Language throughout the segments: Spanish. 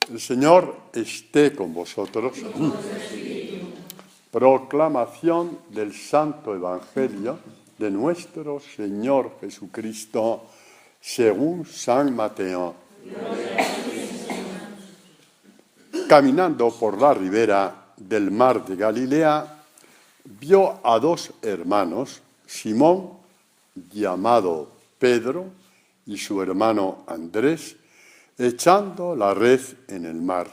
El Señor esté con vosotros. Proclamación del Santo Evangelio de nuestro Señor Jesucristo según San Mateo. Caminando por la ribera del mar de Galilea, vio a dos hermanos, Simón, llamado Pedro, y su hermano Andrés, echando la red en el mar,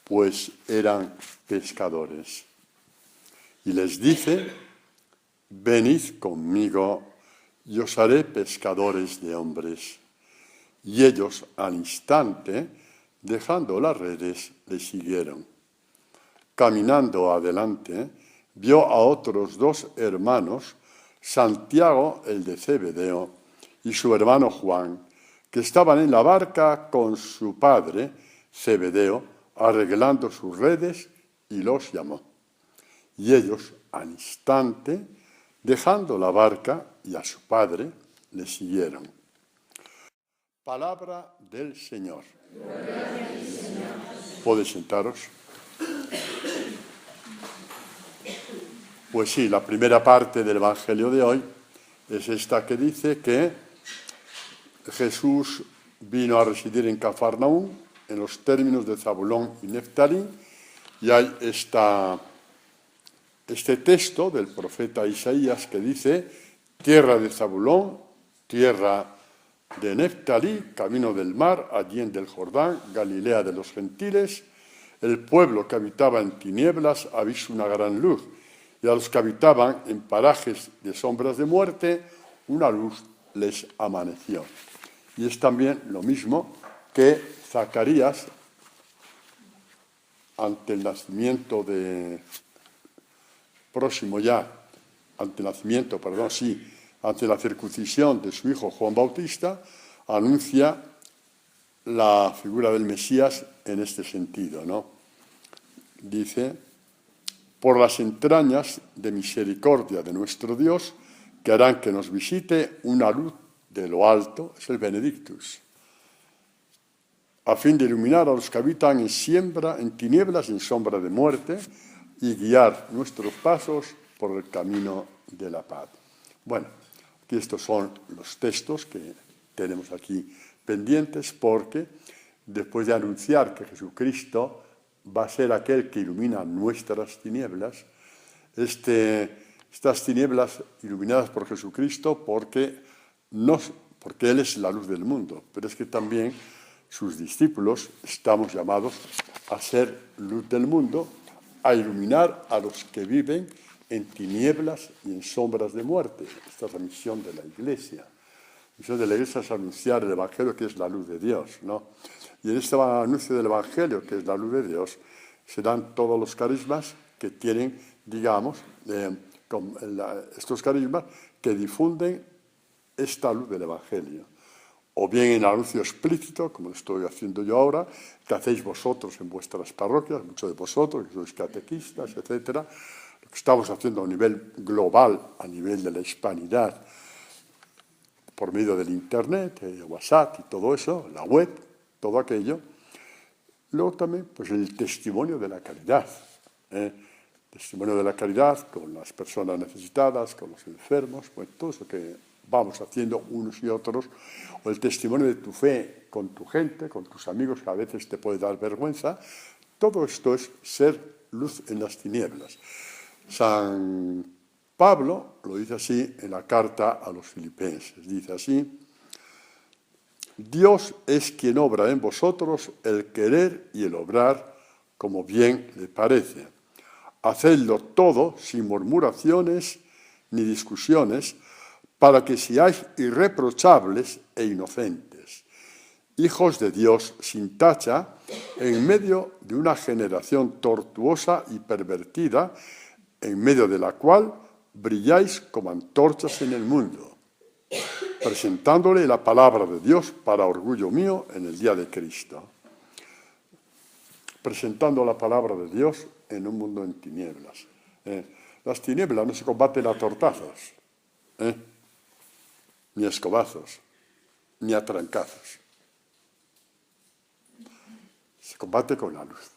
pues eran pescadores. Y les dice: venid conmigo y os haré pescadores de hombres. Y ellos al instante, dejando las redes, le siguieron. Caminando adelante, vio a otros dos hermanos, Santiago, el de Zebedeo, y su hermano Juan, que estaban en la barca con su padre, Zebedeo, arreglando sus redes, y los llamó. Y ellos, al instante, dejando la barca y a su padre, le siguieron. Palabra del Señor. ¿Podéis sentaros? Pues sí, la primera parte del Evangelio de hoy es esta que dice que Jesús vino a residir en Cafarnaúm, en los términos de Zabulón y Neftalí, y hay este texto del profeta Isaías que dice: tierra de Zabulón, tierra de Neftalí, camino del mar, allende el Jordán, Galilea de los gentiles, el pueblo que habitaba en tinieblas ha visto una gran luz, y a los que habitaban en parajes de sombras de muerte, una luz les amaneció. Y es también lo mismo que Zacarías, ante el nacimiento ante la circuncisión de su hijo Juan Bautista, anuncia la figura del Mesías en este sentido, ¿no? Dice: por las entrañas de misericordia de nuestro Dios, que harán que nos visite una luz de lo alto, es el Benedictus, a fin de iluminar a los que habitan en tinieblas y en sombra de muerte, y guiar nuestros pasos por el camino de la paz. Bueno, aquí estos son los textos que tenemos aquí pendientes, porque después de anunciar que Jesucristo va a ser aquel que ilumina nuestras tinieblas, estas tinieblas iluminadas por Jesucristo, porque Él es la luz del mundo, pero es que también sus discípulos estamos llamados a ser luz del mundo, a iluminar a los que viven en tinieblas y en sombras de muerte. Esta es la misión de la Iglesia. La misión de la Iglesia es anunciar el Evangelio, que es la luz de Dios, ¿no? Y en este anuncio del Evangelio, que es la luz de Dios, se dan todos los carismas que tienen, digamos, estos carismas que difunden esta luz del Evangelio. O bien en anuncio explícito, como lo estoy haciendo yo ahora, que hacéis vosotros en vuestras parroquias, muchos de vosotros, que sois catequistas, etc. Lo que estamos haciendo a nivel global, a nivel de la hispanidad, por medio del Internet, WhatsApp y todo eso, la web, todo aquello. Luego también, pues, el testimonio de la caridad. Testimonio de la caridad con las personas necesitadas, con los enfermos, pues todo eso que vamos haciendo unos y otros, o el testimonio de tu fe con tu gente, con tus amigos, que a veces te puede dar vergüenza. Todo esto es ser luz en las tinieblas. San Pablo lo dice así en la carta a los Filipenses. Dice así: Dios es quien obra en vosotros el querer y el obrar como bien le parece. Hacedlo todo sin murmuraciones ni discusiones, para que seáis irreprochables e inocentes, hijos de Dios sin tacha, en medio de una generación tortuosa y pervertida, en medio de la cual brilláis como antorchas en el mundo, presentándole la palabra de Dios para orgullo mío en el día de Cristo. Presentando la palabra de Dios en un mundo en tinieblas. Las tinieblas no se combaten a tortazos, ni a escobazos, ni a trancazos. Se combate con la luz.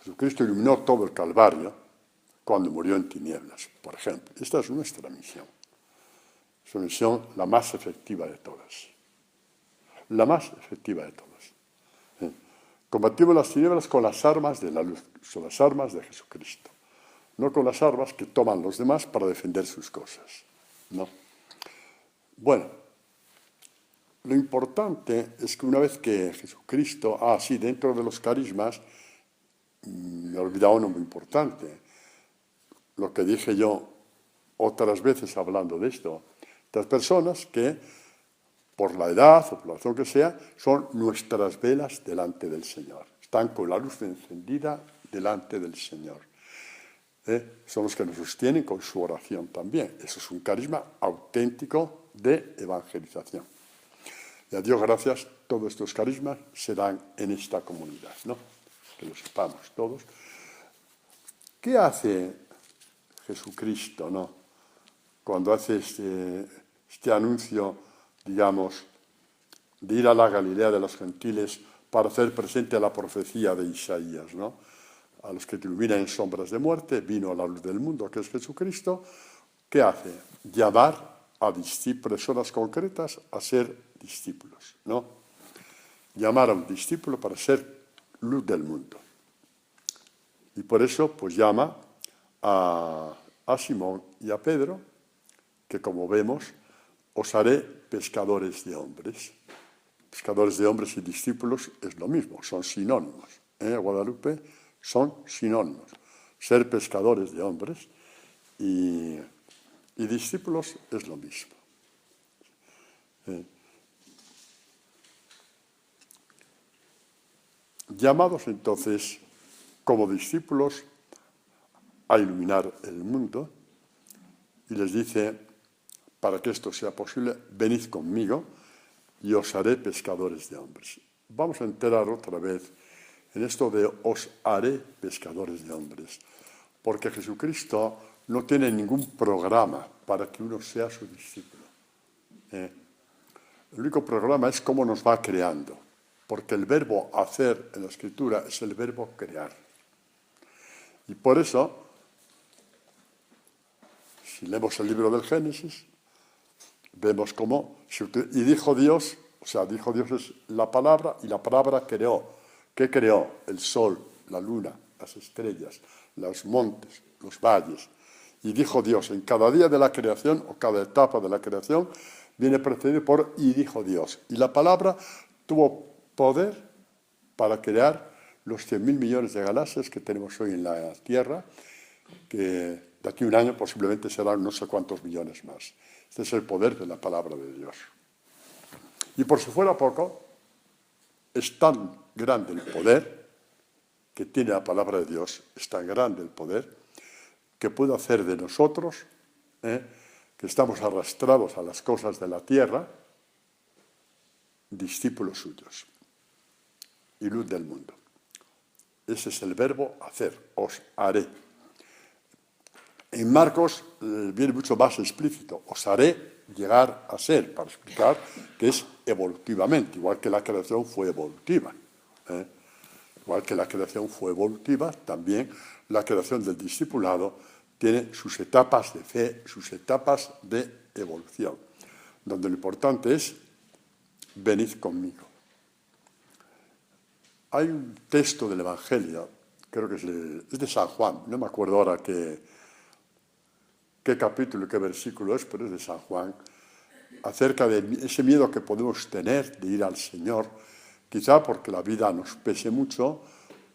Jesucristo iluminó todo el Calvario cuando murió en tinieblas, por ejemplo. Esta es nuestra misión. Es una misión la más efectiva de todas. La más efectiva de todas. Combatimos las tinieblas con las armas de la luz, son las armas de Jesucristo. No con las armas que toman los demás para defender sus cosas. No. Bueno, lo importante es que una vez que Jesucristo, sí, dentro de los carismas, me he olvidado uno muy importante, lo que dije yo otras veces hablando de esto, las personas que, por la edad o por la razón que sea, son nuestras velas delante del Señor. Están con la luz encendida delante del Señor. Son los que nos sostienen con su oración también. Eso es un carisma auténtico de evangelización. Y a Dios gracias, todos estos carismas se dan en esta comunidad, ¿no? Que lo sepamos todos. ¿Qué hace Jesucristo, no? Cuando hace este anuncio, digamos, de ir a la Galilea de los gentiles para hacer presente la profecía de Isaías, ¿no? A los que te iluminan en sombras de muerte, vino a la luz del mundo, que es Jesucristo. ¿Qué hace? Llamar a personas concretas a ser discípulos, ¿no? Llamar a un discípulo para ser luz del mundo. Y por eso, pues llama a Simón y a Pedro, que como vemos, os haré pescadores de hombres. Pescadores de hombres y discípulos es lo mismo, son sinónimos. Guadalupe son sinónimos. Ser pescadores de hombres y discípulos es lo mismo. Llamados entonces como discípulos a iluminar el mundo, y les dice, para que esto sea posible, venid conmigo y os haré pescadores de hombres. Vamos a enterar otra vez en esto de os haré pescadores de hombres, porque Jesucristo no tiene ningún programa para que uno sea su discípulo. El único programa es cómo nos va creando, porque el verbo hacer en la Escritura es el verbo crear. Y por eso, si leemos el libro del Génesis, vemos cómo, y dijo Dios, o sea, dijo Dios es la palabra, y la palabra creó. ¿Qué creó? El sol, la luna, las estrellas, los montes, los valles. Y dijo Dios, en cada día de la creación, o cada etapa de la creación, viene precedido por y dijo Dios. Y la palabra tuvo poder para crear los 100.000 millones de galaxias que tenemos hoy en la Tierra, que de aquí a un año posiblemente serán no sé cuántos millones más. Este es el poder de la palabra de Dios. Y por si fuera poco, es tan grande el poder que tiene la palabra de Dios, es tan grande el poder que puede hacer de nosotros, que estamos arrastrados a las cosas de la tierra, discípulos suyos y luz del mundo. Ese es el verbo hacer, os haré. En Marcos viene mucho más explícito, os haré llegar a ser, para explicar que es evolutivamente, igual que la creación fue evolutiva. Igual que la creación fue evolutiva, también la creación del discipulado tiene sus etapas de fe, sus etapas de evolución, donde lo importante es venid conmigo. Hay un texto del Evangelio, creo que es de San Juan, no me acuerdo ahora qué capítulo y qué versículo es, pero es de San Juan, acerca de ese miedo que podemos tener de ir al Señor, quizá porque la vida nos pese mucho,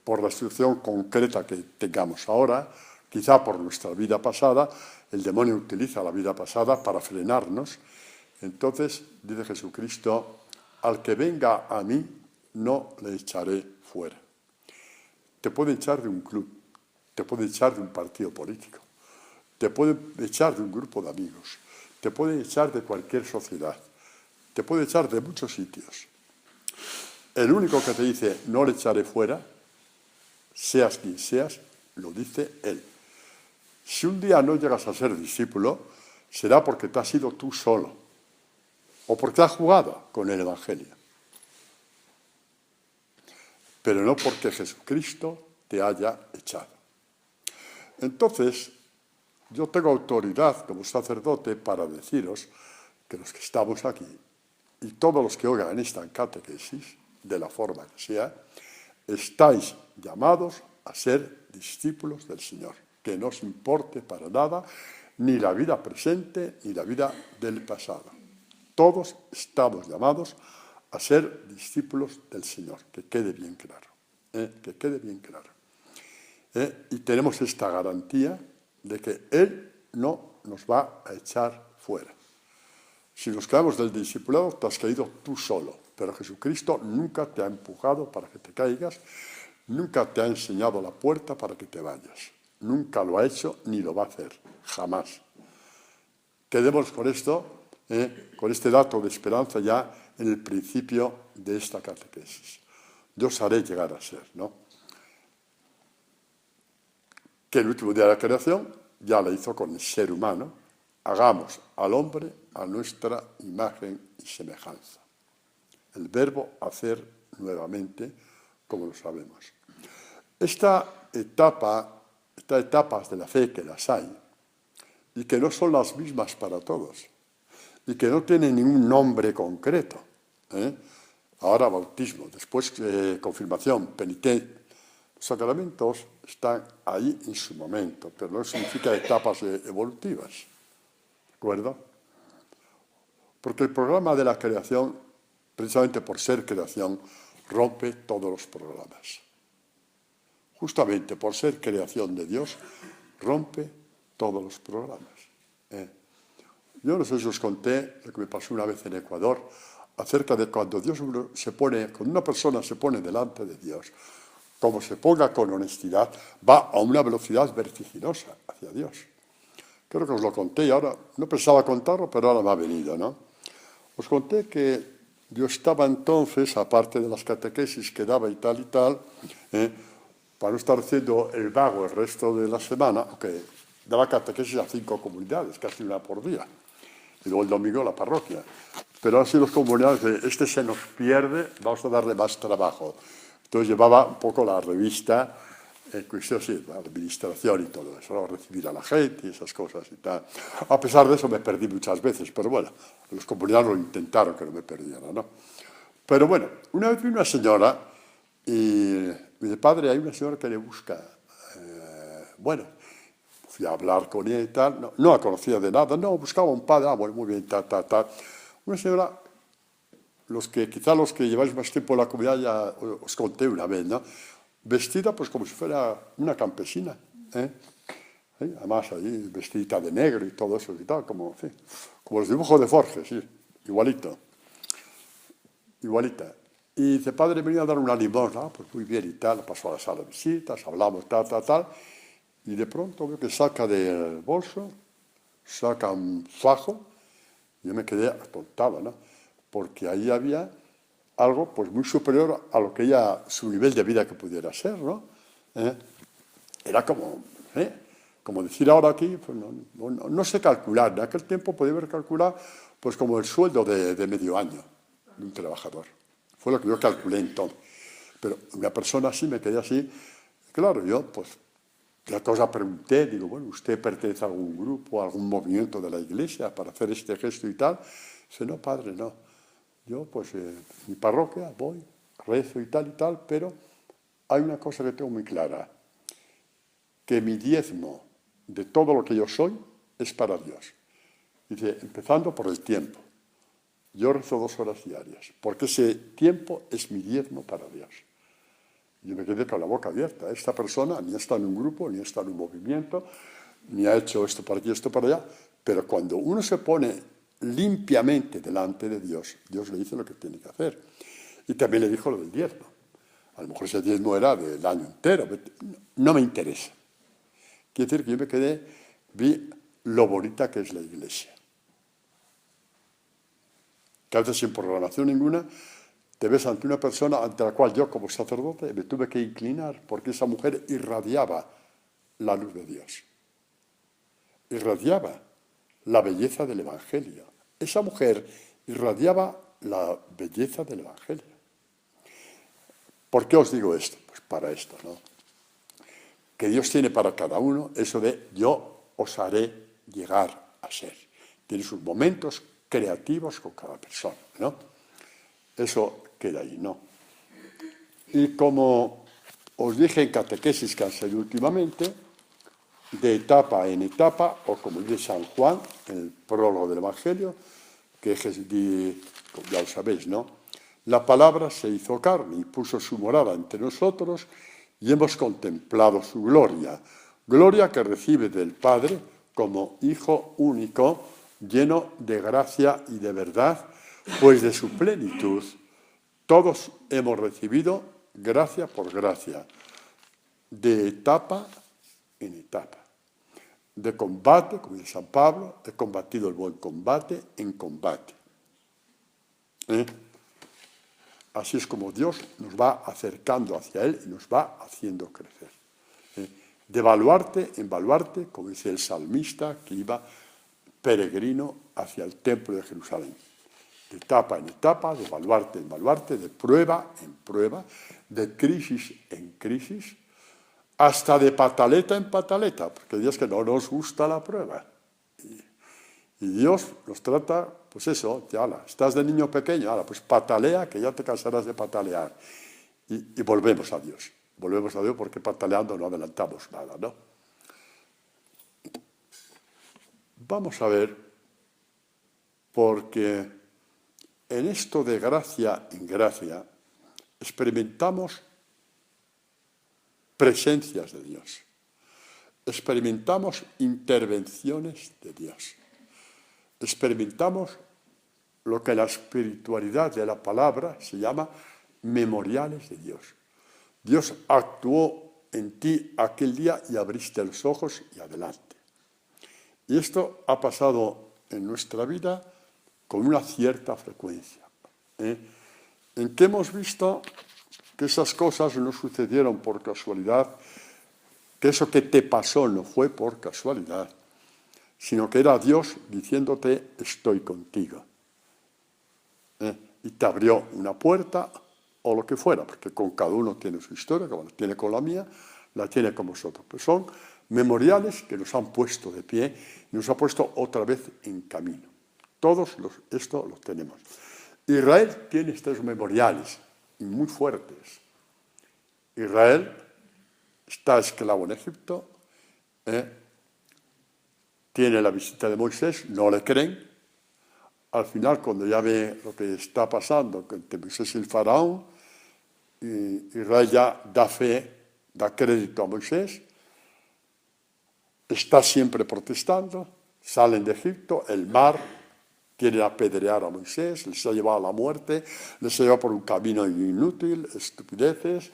por la situación concreta que tengamos ahora, quizá por nuestra vida pasada. El demonio utiliza la vida pasada para frenarnos. Entonces, dice Jesucristo, al que venga a mí, no le echaré fuera. Te puede echar de un club, te puede echar de un partido político, te puede echar de un grupo de amigos, te puede echar de cualquier sociedad, te puede echar de muchos sitios. El único que te dice, no le echaré fuera, seas quien seas, lo dice Él. Si un día no llegas a ser discípulo, será porque te has ido tú solo, o porque has jugado con el Evangelio. pero no porque Jesucristo te haya echado. Entonces, yo tengo autoridad como sacerdote para deciros que los que estamos aquí y todos los que oigan esta catequesis, de la forma que sea, estáis llamados a ser discípulos del Señor, que no os importe para nada ni la vida presente ni la vida del pasado. Todos estamos llamados a ser discípulos del Señor, que quede bien claro, que quede bien claro. Y tenemos esta garantía de que Él no nos va a echar fuera. Si nos quedamos del discipulado, te has caído tú solo, pero Jesucristo nunca te ha empujado para que te caigas, nunca te ha enseñado la puerta para que te vayas. Nunca lo ha hecho ni lo va a hacer, jamás. Quedemos con esto, con este dato de esperanza ya en el principio de esta catequesis. Yo os haré llegar a ser, ¿no? Que el último día de la creación ya la hizo con el ser humano. Hagamos al hombre a nuestra imagen y semejanza. El verbo hacer nuevamente, como lo sabemos. Estas etapas de la fe que las hay, y que no son las mismas para todos, y que no tienen ningún nombre concreto. Ahora bautismo, después confirmación, penitencia. Los sacramentos están ahí en su momento, pero no significa etapas evolutivas. ¿De acuerdo? Porque el programa de la creación, precisamente por ser creación, rompe todos los programas. Justamente por ser creación de Dios, rompe todos los programas. Yo no sé si os conté lo que me pasó una vez en Ecuador acerca de cuando cuando una persona se pone delante de Dios, como se ponga con honestidad, va a una velocidad vertiginosa hacia Dios. Creo que os lo conté y ahora no pensaba contarlo, pero ahora me ha venido, ¿no? Os conté que yo estaba entonces, aparte de las catequesis que daba y tal, para no estar haciendo el vago el resto de la semana, aunque daba catequesis a 5 comunidades, casi una por día, y luego el domingo la parroquia. Pero así las comunidades, este se nos pierde, vamos a darle más trabajo. Entonces llevaba un poco la revista, la administración y todo eso, ¿no? Recibir a la gente y esas cosas y tal. A pesar de eso me perdí muchas veces, pero bueno, los comunidades lo intentaron que no me perdiera, ¿no? Pero bueno, una vez vi una señora y me dice, padre, hay una señora que le busca. Bueno, fui a hablar con ella y tal, no la conocía de nada, no, buscaba un padre, bueno, muy bien, tal. Una señora, quizá los que lleváis más tiempo en la comunidad ya os conté una vez, ¿no? Vestida pues como si fuera una campesina, además ahí vestidita de negro y todo eso y tal, como los dibujos de Forges, sí, igualita. Y dice, padre, venía a dar una limosna, pues muy bien y tal, pasó a la sala de visitas, hablamos, tal, y de pronto veo que saca del bolso, saca un fajo, y yo me quedé atontado, ¿no? Porque ahí había algo pues muy superior a lo que su nivel de vida que pudiera ser, ¿no? Era como decir ahora aquí, pues no sé calcular, en aquel tiempo podía haber calculado pues como el sueldo de medio año de un trabajador. Fue lo que yo calculé entonces. Pero una persona así, me quedé así. Claro, yo pues la cosa pregunté, digo, bueno, ¿usted pertenece a algún grupo, a algún movimiento de la iglesia para hacer este gesto y tal? Dice, no, padre, no. Yo, pues, en mi parroquia voy, rezo y tal, pero hay una cosa que tengo muy clara, que mi diezmo de todo lo que yo soy es para Dios. Dice, empezando por el tiempo. Yo rezo 2 horas diarias, porque ese tiempo es mi diezmo para Dios. Yo me quedé con la boca abierta. Esta persona ni está en un grupo, ni está en un movimiento, ni ha hecho esto para aquí, esto para allá, pero cuando uno se pone limpiamente delante de Dios, Dios le dice lo que tiene que hacer. Y también le dijo lo del diezmo. A lo mejor ese diezmo era del año entero, no me interesa. Quiere decir que yo me quedé, vi lo bonita que es la iglesia. Que a veces sin programación ninguna, te ves ante una persona ante la cual yo como sacerdote me tuve que inclinar porque esa mujer irradiaba la luz de Dios. Irradiaba la belleza del Evangelio. Esa mujer irradiaba la belleza del Evangelio. ¿Por qué os digo esto? Pues para esto, ¿no? Que Dios tiene para cada uno eso de yo os haré llegar a ser. Tiene sus momentos creativos con cada persona, ¿no? Eso queda ahí, ¿no? Y como os dije en catequesis que han salido últimamente, de etapa en etapa, o como dice San Juan, en el prólogo del Evangelio, que ya lo sabéis, ¿no? La palabra se hizo carne y puso su morada entre nosotros y hemos contemplado su gloria, gloria que recibe del Padre como Hijo único, lleno de gracia y de verdad, pues de su plenitud todos hemos recibido gracia por gracia, de etapa en etapa. De combate, como dice San Pablo, he combatido el buen combate en combate. Así es como Dios nos va acercando hacia Él y nos va haciendo crecer. De baluarte en baluarte, como dice el salmista, que iba peregrino hacia el templo de Jerusalén. De etapa en etapa, de baluarte en baluarte, de prueba en prueba, de crisis en crisis, hasta de pataleta en pataleta, porque Dios que no nos gusta la prueba. Y Dios nos trata, pues eso, ala, estás de niño pequeño, ala, pues patalea, que ya te cansarás de patalear. Y volvemos a Dios. Volvemos a Dios porque pataleando no adelantamos nada, ¿no? Vamos a ver, porque en esto de gracia en gracia experimentamos presencias de Dios. Experimentamos intervenciones de Dios. Experimentamos lo que en la espiritualidad de la palabra se llama memoriales de Dios. Dios actuó en ti aquel día y abriste los ojos y adelante. Y esto ha pasado en nuestra vida con una cierta frecuencia, en que hemos visto que esas cosas no sucedieron por casualidad, que eso que te pasó no fue por casualidad, sino que era Dios diciéndote, estoy contigo. Y te abrió una puerta o lo que fuera, porque con cada uno tiene su historia, como la tiene con la mía, la tiene con vosotros. Pero son memoriales que nos han puesto de pie y nos ha puesto otra vez en camino. Todos esto lo tenemos. Israel tiene estos memoriales muy fuertes. Israel está esclavo en Egipto, tiene la visita de Moisés, no le creen. Al final, cuando ya ve lo que está pasando entre Moisés y el faraón, Israel ya da fe, da crédito a Moisés, está siempre protestando, salen de Egipto, el mar quiere apedrear a Moisés, les ha llevado a la muerte, les ha llevado por un camino inútil, estupideces,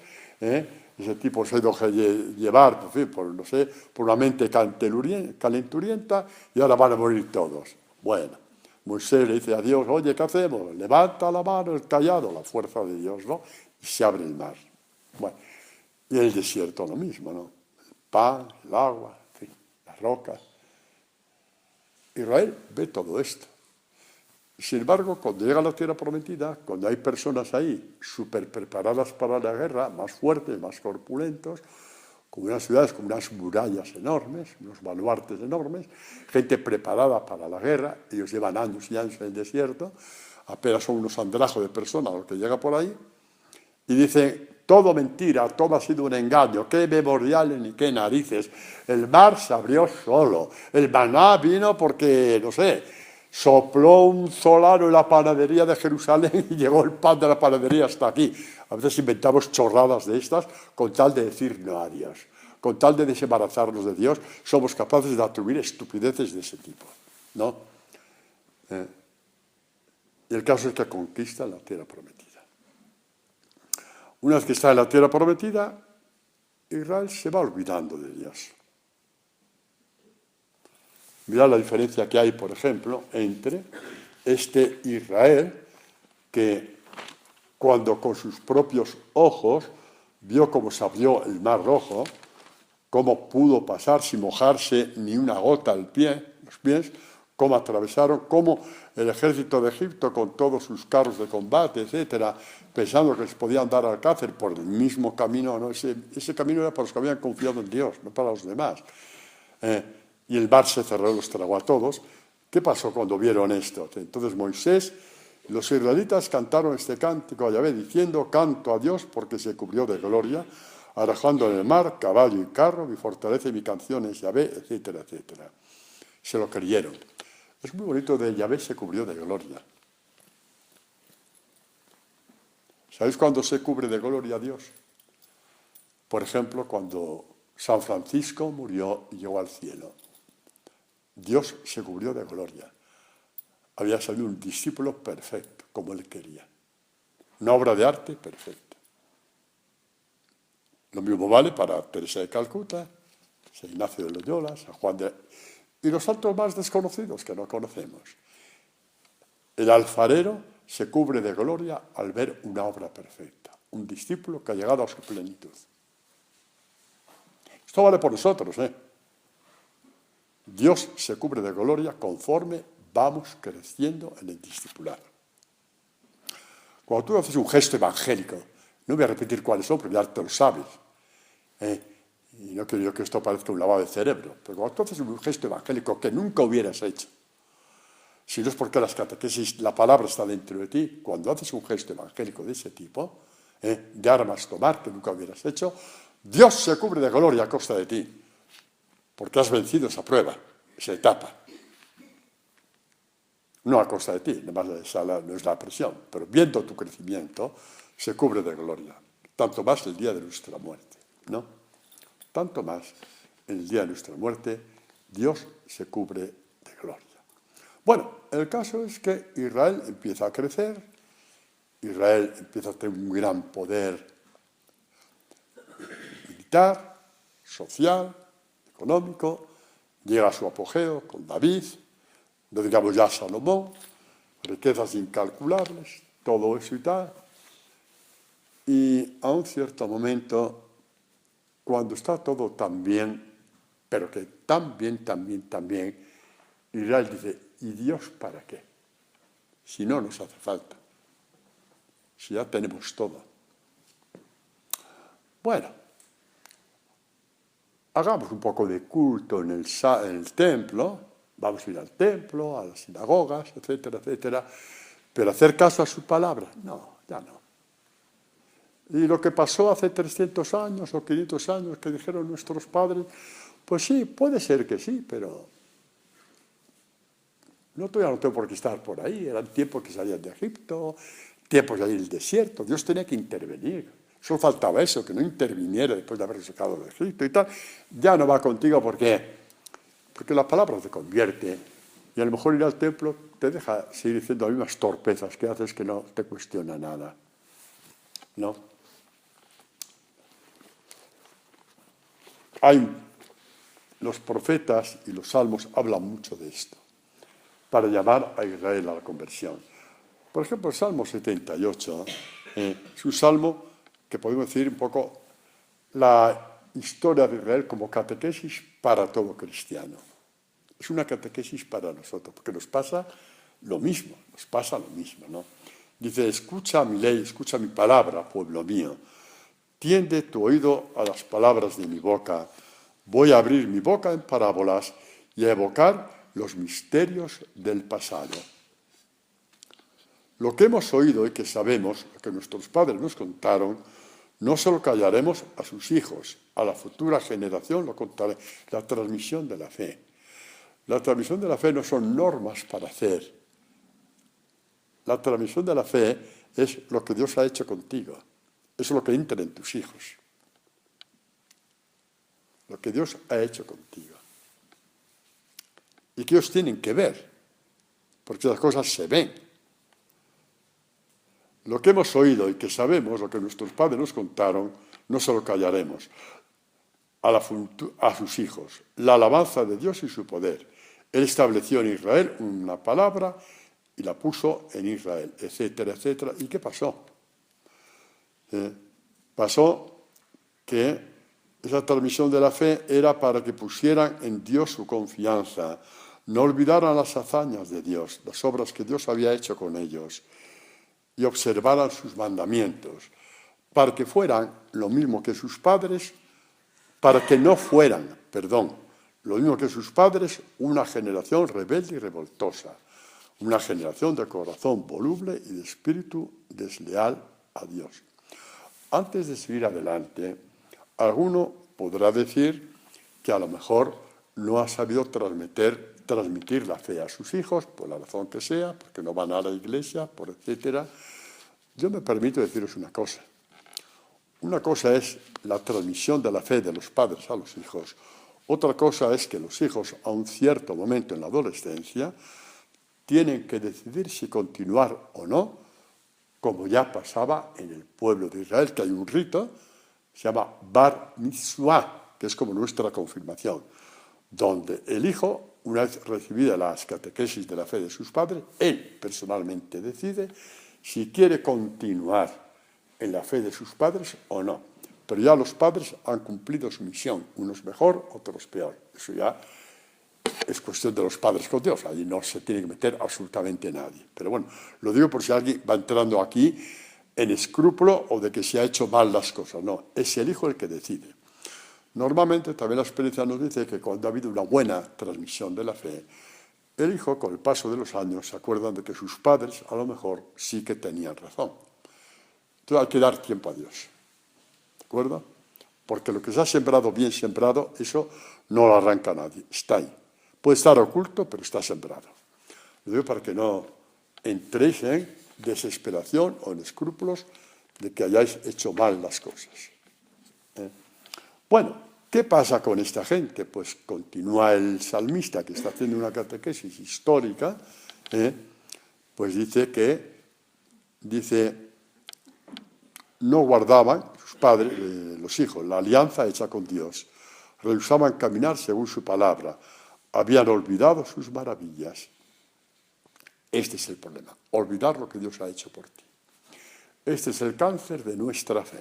ese tipo se dejó llevar, en fin, por una mente calenturienta y ahora van a morir todos. Bueno, Moisés le dice a Dios, oye, ¿qué hacemos? Levanta la mano, el callado, la fuerza de Dios, ¿no? Y se abre el mar. Bueno, y el desierto lo mismo, ¿no? El pan, el agua, en fin, las rocas. Israel ve todo esto. Sin embargo, cuando llega a la tierra prometida, cuando hay personas ahí súper preparadas para la guerra, más fuertes, más corpulentos, con unas ciudades con unas murallas enormes, unos baluartes enormes, gente preparada para la guerra, ellos llevan años y años en el desierto, apenas son unos andrajos de personas los que llega por ahí, y dicen, todo mentira, todo ha sido un engaño, qué memoriales ni qué narices, el mar se abrió solo, el maná vino porque, no sé, sopló un solano en la panadería de Jerusalén y llegó el pan de la panadería hasta aquí. A veces inventamos chorradas de estas con tal de decir no a Dios. Con tal de desembarazarnos de Dios, somos capaces de atribuir estupideces de ese tipo, ¿no? Y el caso es que conquista la tierra prometida. Una vez que está en la tierra prometida, Israel se va olvidando de Dios. Mirad la diferencia que hay, por ejemplo, entre este Israel que cuando con sus propios ojos vio cómo se abrió el Mar Rojo, cómo pudo pasar sin mojarse ni una gota los pies, cómo atravesaron, cómo el ejército de Egipto, con todos sus carros de combate, etcétera, pensando que les podían dar alcance por el mismo camino, ¿no? Ese camino era para los que habían confiado en Dios, no para los demás. Y el mar se cerró, los tragó a todos. ¿Qué pasó cuando vieron esto? Entonces Moisés y los israelitas cantaron este cántico a Yahvé, diciendo: canto a Dios porque se cubrió de gloria, arrojando en el mar caballo y carro, mi fortaleza y mi canción es Yahvé, etcétera, etcétera. Se lo creyeron. Es muy bonito de Yahvé se cubrió de gloria. ¿Sabéis cuándo se cubre de gloria a Dios? Por ejemplo, cuando San Francisco murió y llegó al cielo. Dios se cubrió de gloria. Había salido un discípulo perfecto, como él quería. Una obra de arte perfecta. Lo mismo vale para Teresa de Calcuta, San Ignacio de Loyola, San Juan de... y los santos más desconocidos que no conocemos. El alfarero se cubre de gloria al ver una obra perfecta, un discípulo que ha llegado a su plenitud. Esto vale por nosotros, ¿eh? Dios se cubre de gloria conforme vamos creciendo en el discipulado. Cuando tú haces un gesto evangélico, no voy a repetir cuáles son, porque ya te lo sabes, y no quiero yo que esto parezca un lavado de cerebro, pero cuando tú haces un gesto evangélico que nunca hubieras hecho, si no es porque las catequesis, la palabra está dentro de ti, cuando haces un gesto evangélico de ese tipo, de armas tomar que nunca hubieras hecho, Dios se cubre de gloria a costa de ti, porque has vencido esa prueba, esa etapa. No a costa de ti, no es la presión, pero viendo tu crecimiento, se cubre de gloria. Tanto más el día de nuestra muerte, ¿no? Tanto más en el día de nuestra muerte, Dios se cubre de gloria. Bueno, el caso es que Israel empieza a crecer, Israel empieza a tener un gran poder militar, social, económico, llega a su apogeo con David, no digamos ya Salomón, riquezas incalculables, todo eso y tal. Y a un cierto momento, cuando está todo tan bien, pero que tan bien, Israel dice: ¿y Dios para qué? Si no nos hace falta, si ya tenemos todo. Bueno, hagamos un poco de culto en el templo, vamos a ir al templo, a las sinagogas, etcétera, etcétera, pero hacer caso a su palabra, no, ya no. Y lo que pasó hace 300 años o 500 años que dijeron nuestros padres, pues sí, puede ser que sí, pero no tengo por qué estar por ahí. Eran tiempos que salían de Egipto, tiempos ahí en el desierto, Dios tenía que intervenir. Solo faltaba eso, que no interviniera después de haber sacado de Egipto y tal. Ya no va contigo porque la palabra te convierte y a lo mejor ir al templo te deja seguir diciendo las mismas torpezas que haces, que no te cuestiona nada, ¿no? Los profetas y los salmos hablan mucho de esto, para llamar a Israel a la conversión. Por ejemplo, el Salmo 78 es un salmo que podemos decir un poco la historia de Israel como catequesis para todo cristiano. Es una catequesis para nosotros, porque nos pasa lo mismo, ¿no? Dice: escucha mi ley, escucha mi palabra, pueblo mío. Tiende tu oído a las palabras de mi boca. Voy a abrir mi boca en parábolas y a evocar los misterios del pasado. Lo que hemos oído y que sabemos, lo que nuestros padres nos contaron, no se lo callaremos a sus hijos, a la futura generación lo contaré. La transmisión de la fe. La transmisión de la fe no son normas para hacer. La transmisión de la fe es lo que Dios ha hecho contigo. Eso es lo que entra en tus hijos. Lo que Dios ha hecho contigo. Y que ellos tienen que ver, porque las cosas se ven. Lo que hemos oído y que sabemos, lo que nuestros padres nos contaron, no se lo callaremos a sus hijos. La alabanza de Dios y su poder. Él estableció en Israel una palabra y la puso en Israel, etcétera, etcétera. ¿Y qué pasó? Pasó que esa transmisión de la fe era para que pusieran en Dios su confianza, no olvidaran las hazañas de Dios, las obras que Dios había hecho con ellos, y observaran sus mandamientos, para que fueran lo mismo que sus padres, para que no fueran, lo mismo que sus padres, una generación rebelde y revoltosa, una generación de corazón voluble y de espíritu desleal a Dios. Antes de seguir adelante, alguno podrá decir que a lo mejor no ha sabido transmitir la fe a sus hijos, por la razón que sea, porque no van a la iglesia, por etcétera. Yo me permito deciros una cosa. Una cosa es la transmisión de la fe de los padres a los hijos. Otra cosa es que los hijos, a un cierto momento en la adolescencia, tienen que decidir si continuar o no, como ya pasaba en el pueblo de Israel, que hay un rito, se llama Bar Mitzvah, que es como nuestra confirmación, donde el hijo, una vez recibida las catequesis de la fe de sus padres, él personalmente decide si quiere continuar en la fe de sus padres o no. Pero ya los padres han cumplido su misión, unos mejor, otros peor. Eso ya es cuestión de los padres con Dios, allí no se tiene que meter absolutamente nadie. Pero bueno, lo digo por si alguien va entrando aquí en escrúpulo o de que se ha hecho mal las cosas. No, es el hijo el que decide. Normalmente también la experiencia nos dice que cuando ha habido una buena transmisión de la fe, el hijo, con el paso de los años, se acuerdan de que sus padres a lo mejor sí que tenían razón. Entonces hay que dar tiempo a Dios. ¿De acuerdo? Porque lo que se ha sembrado, bien sembrado, eso no lo arranca nadie. Está ahí. Puede estar oculto, pero está sembrado. Lo digo para que no entréis en desesperación o en escrúpulos de que hayáis hecho mal las cosas. Bueno, ¿qué pasa con esta gente? Pues continúa el salmista, que está haciendo una catequesis histórica, pues dice, no guardaban, sus padres, los hijos, la alianza hecha con Dios, rehusaban caminar según su palabra, habían olvidado sus maravillas. Este es el problema, olvidar lo que Dios ha hecho por ti. Este es el cáncer de nuestra fe.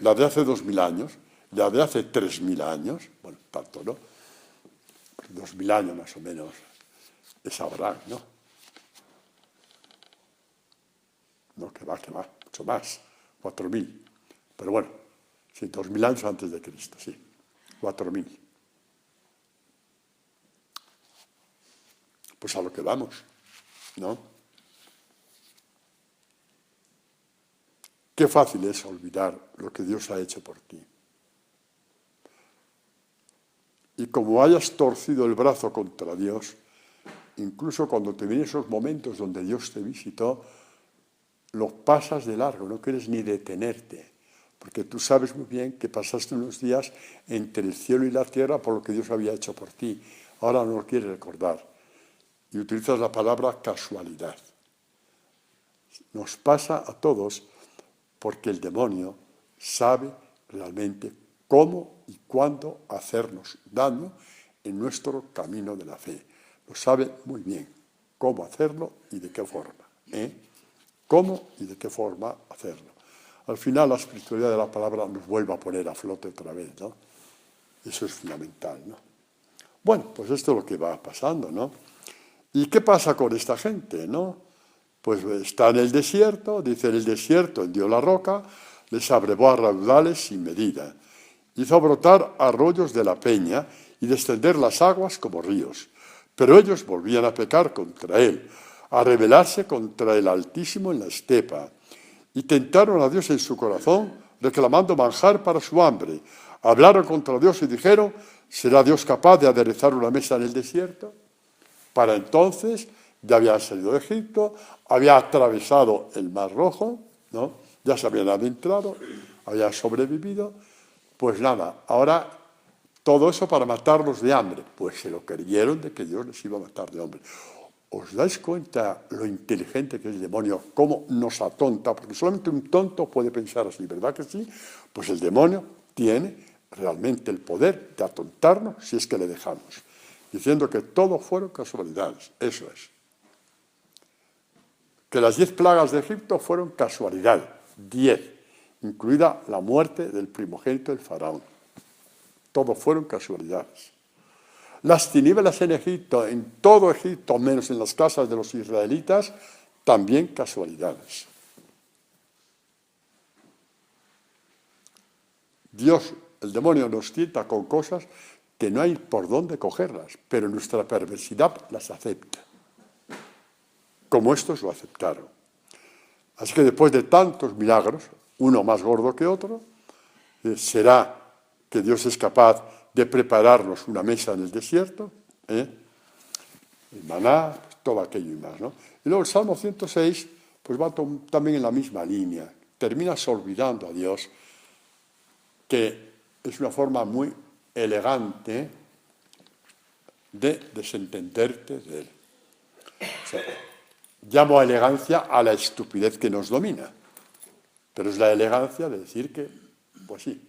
La de hace 2000 años, la de hace 3000 años, bueno, tanto no, 2000 años más o menos, es Abraham, ¿no? No, que va, mucho más, 4000. Pero bueno, sí, 2000 años antes de Cristo, sí, 4000. Pues a lo que vamos, ¿no? Qué fácil es olvidar lo que Dios ha hecho por ti. Y como hayas torcido el brazo contra Dios, incluso cuando te vienen esos momentos donde Dios te visitó, los pasas de largo, no quieres ni detenerte, porque tú sabes muy bien que pasaste unos días entre el cielo y la tierra por lo que Dios había hecho por ti. Ahora no lo quieres recordar. Y utilizas la palabra casualidad. Nos pasa a todos porque el demonio sabe realmente cómo y cuándo hacernos daño en nuestro camino de la fe. Lo sabe muy bien cómo hacerlo y de qué forma. Cómo y de qué forma hacerlo. Al final la espiritualidad de la palabra nos vuelve a poner a flote otra vez, ¿no? Eso es fundamental, ¿no? Bueno, pues esto es lo que va pasando, ¿no? ¿Y qué pasa con esta gente, no? Pues está en el desierto, dice en el desierto, hendió la roca, les abrevó a raudales sin medida. Hizo brotar arroyos de la peña y descender las aguas como ríos. Pero ellos volvían a pecar contra él, a rebelarse contra el Altísimo en la estepa. Y tentaron a Dios en su corazón, reclamando manjar para su hambre. Hablaron contra Dios y dijeron, ¿será Dios capaz de aderezar una mesa en el desierto? Para entonces ya habían salido de Egipto, habían atravesado el Mar Rojo, ¿no? Ya se habían adentrado, habían sobrevivido. Pues nada, ahora todo eso para matarlos de hambre. Pues se lo creyeron de que Dios les iba a matar de hambre. ¿Os dais cuenta lo inteligente que es el demonio? ¿Cómo nos atonta? Porque solamente un tonto puede pensar así, ¿verdad que sí? Pues el demonio tiene realmente el poder de atontarnos si es que le dejamos. Diciendo que todo fueron casualidades. Eso es. Que las 10 plagas de Egipto fueron casualidad. 10. Incluida la muerte del primogénito del faraón. Todo fueron casualidades. Las tinieblas en Egipto, en todo Egipto, menos en las casas de los israelitas, también casualidades. Dios, el demonio nos tienta con cosas que no hay por dónde cogerlas, pero nuestra perversidad las acepta, como estos lo aceptaron. Así que después de tantos milagros, uno más gordo que otro, será que Dios es capaz de prepararnos una mesa en el desierto, el maná, todo aquello y más, ¿no? Y luego el Salmo 106, pues va también en la misma línea. Terminas olvidando a Dios, que es una forma muy elegante de desentenderte de Él. O sea, llamo a elegancia a la estupidez que nos domina, pero es la elegancia de decir que, pues sí,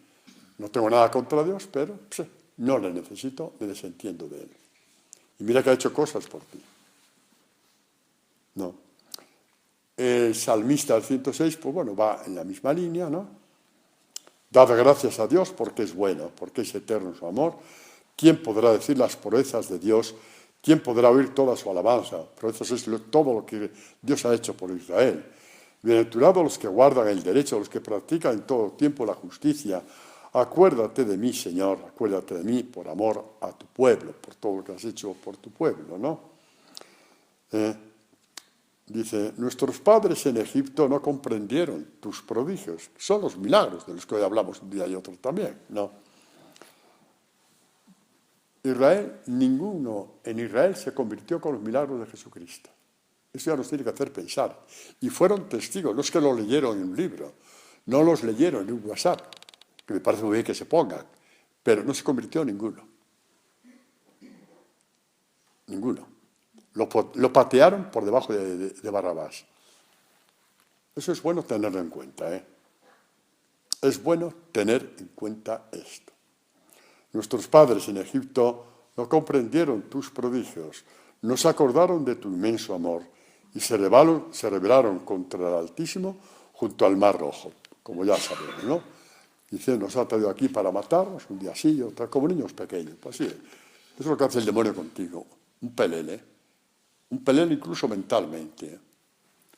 no tengo nada contra Dios, pero sí, no le necesito, me desentiendo de Él. Y mira que ha hecho cosas por ti. No. El salmista del 106, pues bueno, va en la misma línea, ¿no? Dad gracias a Dios porque es bueno, porque es eterno su amor. ¿Quién podrá decir las proezas de Dios? ¿Quién podrá oír toda su alabanza? Proezas es todo lo que Dios ha hecho por Israel. Bienaventurados los que guardan el derecho, los que practican en todo tiempo la justicia. Acuérdate de mí, Señor, acuérdate de mí por amor a tu pueblo, por todo lo que has hecho por tu pueblo, ¿no? Dice, nuestros padres en Egipto no comprendieron tus prodigios. Son los milagros de los que hoy hablamos un día y otro también, ¿no? Ninguno en Israel se convirtió con los milagros de Jesucristo. Eso ya nos tiene que hacer pensar. Y fueron testigos, no es que lo leyeron en un libro, no los leyeron en un WhatsApp, que me parece muy bien que se pongan, pero no se convirtió ninguno. Ninguno. Lo patearon por debajo de Barrabás. Eso es bueno tenerlo en cuenta, ¿eh? Es bueno tener en cuenta esto. Nuestros padres en Egipto no comprendieron tus prodigios, no se acordaron de tu inmenso amor y se rebelaron contra el Altísimo junto al Mar Rojo, como ya sabemos, ¿no? Dice, nos ha traído aquí para matarnos, un día sí y otro, como niños pequeños. Pues sí, eso es lo que hace el demonio contigo, un pelele incluso mentalmente.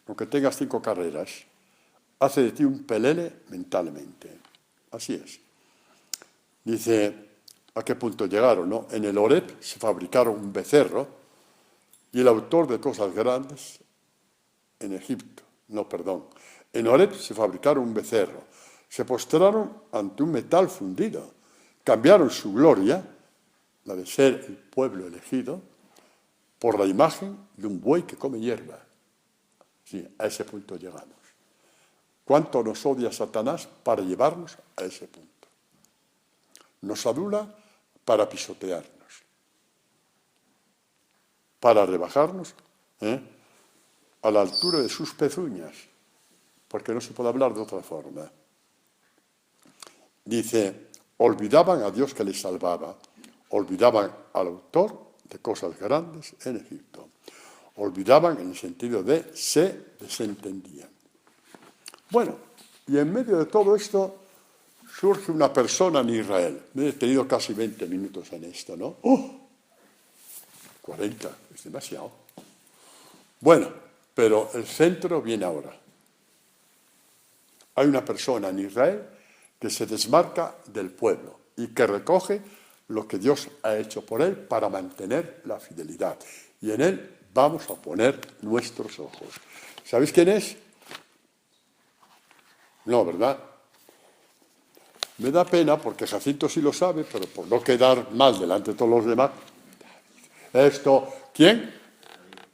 Aunque tengas 5 carreras, hace de ti un pelele mentalmente. Así es. Dice, ¿a qué punto llegaron, no? En el Horeb se fabricaron un becerro y el autor de cosas grandes en Horeb se fabricaron un becerro. Se postraron ante un metal fundido. Cambiaron su gloria, la de ser el pueblo elegido, por la imagen de un buey que come hierba. Sí, a ese punto llegamos. ¿Cuánto nos odia Satanás para llevarnos a ese punto? Nos adula para pisotearnos, para rebajarnos a la altura de sus pezuñas, porque no se puede hablar de otra forma. Dice, olvidaban a Dios que les salvaba, olvidaban al autor de cosas grandes en Egipto. Olvidaban en el sentido de se desentendían. Bueno, y en medio de todo esto surge una persona en Israel. Me he tenido casi 20 minutos en esto, ¿no? 40, es demasiado. Bueno, pero el centro viene ahora. Hay una persona en Israel que se desmarca del pueblo y que recoge lo que Dios ha hecho por él para mantener la fidelidad. Y en él vamos a poner nuestros ojos. ¿Sabéis quién es? No, ¿verdad? Me da pena porque Jacinto sí lo sabe, pero por no quedar mal delante de todos los demás. ¿Quién?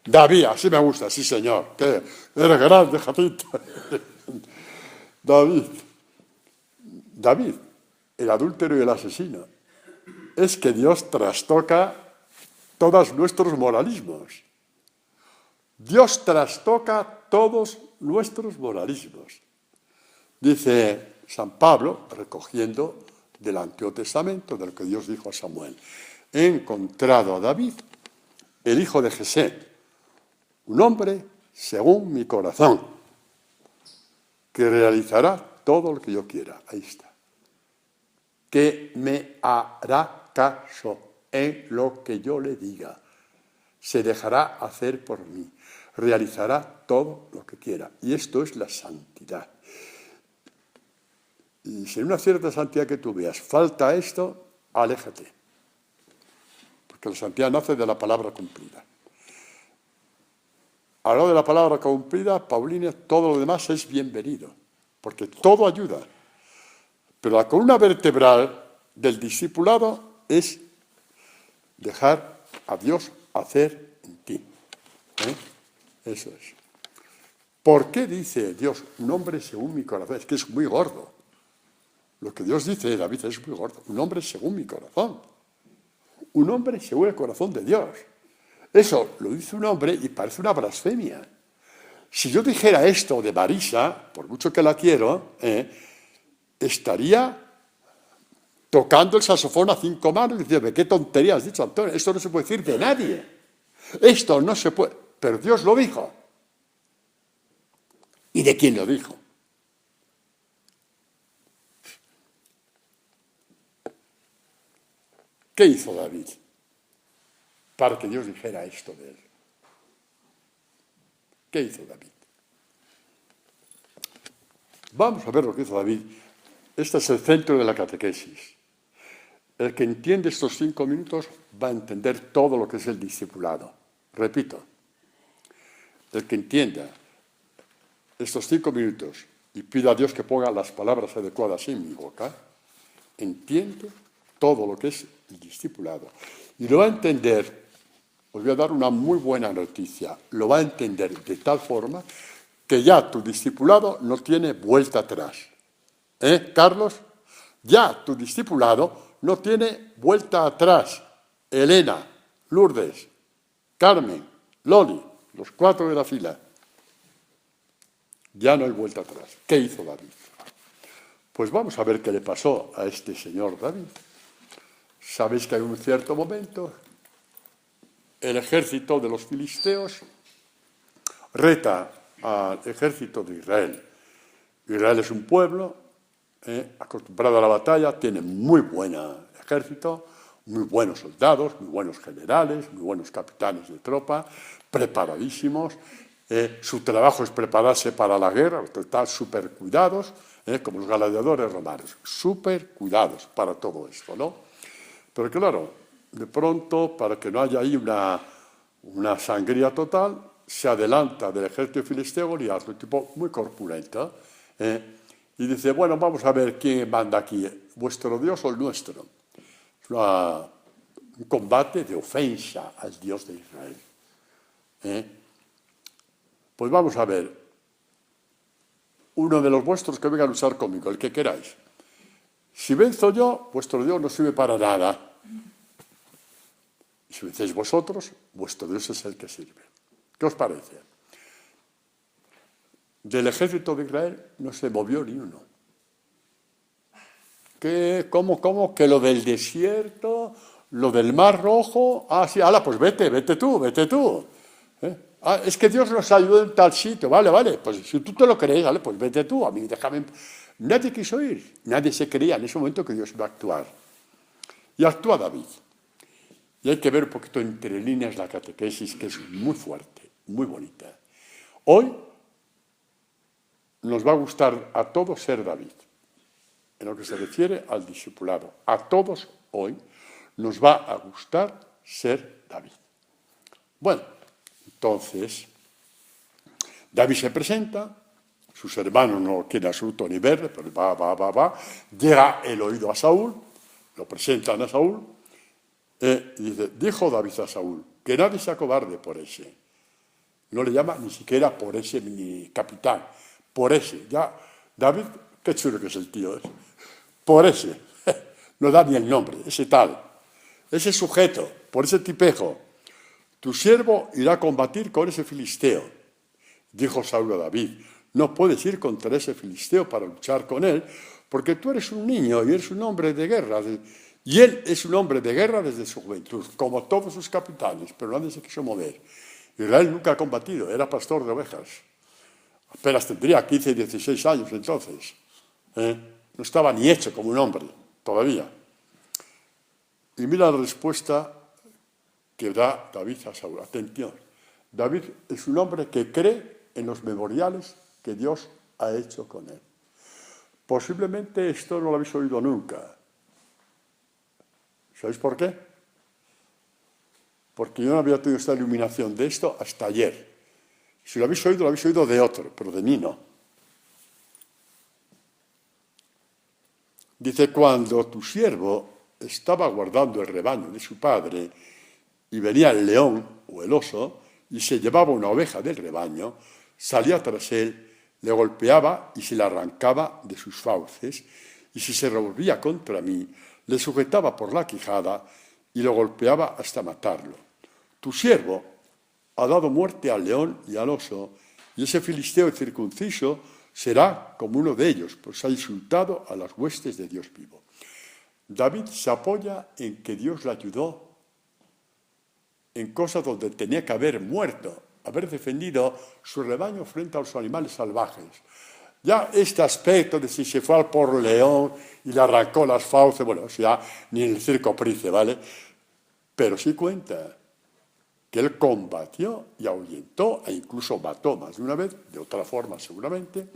David, así me gusta, sí señor. Que eres grande, Jacinto. David, el adúltero y el asesino. Es que Dios trastoca todos nuestros moralismos. Dios trastoca todos nuestros moralismos. Dice San Pablo, recogiendo del Antiguo Testamento, de lo que Dios dijo a Samuel, he encontrado a David, el hijo de Jesé, un hombre según mi corazón, que realizará todo lo que yo quiera. Ahí está. Que me hará caso. en lo que yo le diga. Se dejará hacer por mí. Realizará todo lo que quiera. Y esto es la santidad. Y si en una cierta santidad que tú veas falta esto, aléjate. Porque la santidad nace de la palabra cumplida. Al lado de la palabra cumplida, Paulina, todo lo demás es bienvenido. Porque todo ayuda. Pero la columna vertebral del discipulado es dejar a Dios hacer en ti. Eso es. ¿Por qué dice Dios, un hombre según mi corazón? Es que es muy gordo. Lo que Dios dice, David, es muy gordo. Un hombre según mi corazón. Un hombre según el corazón de Dios. Eso lo dice un hombre y parece una blasfemia. Si yo dijera esto de Marisa, por mucho que la quiero, estaría tocando el saxofón a 5 manos y diciendo, ¿qué tontería has dicho, Antonio? Esto no se puede decir de nadie. Esto no se puede. Pero Dios lo dijo. ¿Y de quién lo dijo? ¿Qué hizo David para que Dios dijera esto de él? ¿Qué hizo David? Vamos a ver lo que hizo David. Este es el centro de la catequesis. El que entiende estos 5 minutos va a entender todo lo que es el discipulado. Repito, el que entienda estos 5 minutos y pida a Dios que ponga las palabras adecuadas en mi boca, entiende todo lo que es el discipulado. Y lo va a entender, os voy a dar una muy buena noticia, lo va a entender de tal forma que ya tu discipulado no tiene vuelta atrás. Carlos? Ya tu discipulado no tiene vuelta atrás. Elena, Lourdes, Carmen, Loli, los 4 de la fila. Ya no hay vuelta atrás. ¿Qué hizo David? Pues vamos a ver qué le pasó a este señor David. Sabéis que en un cierto momento el ejército de los filisteos reta al ejército de Israel. Israel es un pueblo acostumbrado a la batalla, tiene muy buen ejército, muy buenos soldados, muy buenos generales, muy buenos capitanes de tropa, preparadísimos. Su trabajo es prepararse para la guerra, están súper cuidados, como los gladiadores romanos, súper cuidados para todo esto, ¿no? Pero claro, de pronto, para que no haya ahí una sangría total, se adelanta del ejército filisteo Goliat, un tipo muy corpulento, y dice, bueno, vamos a ver quién manda aquí, vuestro Dios o el nuestro. Es un combate de ofensa al Dios de Israel. Pues vamos a ver, uno de los vuestros que venga a luchar conmigo, el que queráis. Si venzo yo, vuestro Dios no sirve para nada. Y si vencéis vosotros, vuestro Dios es el que sirve. ¿Qué os parece? Del ejército de Israel no se movió ni uno. ¿Cómo? Que lo del desierto, lo del Mar Rojo, sí, pues vete tú. Es que Dios nos ayudó en tal sitio, vale, pues si tú te lo crees, vale, pues vete tú, a mí déjame. Nadie quiso ir, nadie se creía en ese momento que Dios iba a actuar. Y actúa David. Y hay que ver un poquito entre líneas la catequesis, que es muy fuerte, muy bonita. Hoy nos va a gustar a todos ser David, en lo que se refiere al discipulado. A todos hoy nos va a gustar ser David. Bueno, entonces, David se presenta, sus hermanos no quieren absoluto ni verle, pero va. Llega el oído a Saúl, lo presentan a Saúl, y dice, dijo David a Saúl, que nadie se acobarde por ese. No le llama ni siquiera por ese ni capitán, por ese. Ya, David, qué chulo que es el tío, por ese. No da ni el nombre, ese tal, ese sujeto, por ese tipejo. Tu siervo irá a combatir con ese filisteo. Dijo Saúl a David, no puedes ir contra ese filisteo para luchar con él, porque tú eres un niño y eres un hombre de guerra. Y él es un hombre de guerra desde su juventud, como todos sus capitanes, pero nadie se quiso mover. Israel nunca ha combatido, era pastor de ovejas. Apenas tendría 15 y 16 años entonces. No estaba ni hecho como un hombre, todavía. Y mira la respuesta que da David a Saúl. Atención, David es un hombre que cree en los memoriales que Dios ha hecho con él. Posiblemente esto no lo habéis oído nunca. ¿Sabéis por qué? Porque yo no había tenido esta iluminación de esto hasta ayer. Si lo habéis oído de otro, pero de mí no. Dice, cuando tu siervo estaba guardando el rebaño de su padre y venía el león o el oso y se llevaba una oveja del rebaño, salía tras él, le golpeaba y se le arrancaba de sus fauces, y si se revolvía contra mí, le sujetaba por la quijada y lo golpeaba hasta matarlo. Tu siervo ha dado muerte al león y al oso, y ese filisteo circunciso será como uno de ellos, pues ha insultado a las huestes de Dios vivo. David se apoya en que Dios le ayudó en cosas donde tenía que haber muerto, haber defendido su rebaño frente a los animales salvajes. Ya este aspecto de si se fue al por león y le arrancó las fauces, bueno, o sea, ni en el circo Price, ¿vale? Pero sí cuenta que él combatió y ahuyentó e incluso mató más de una vez, de otra forma seguramente,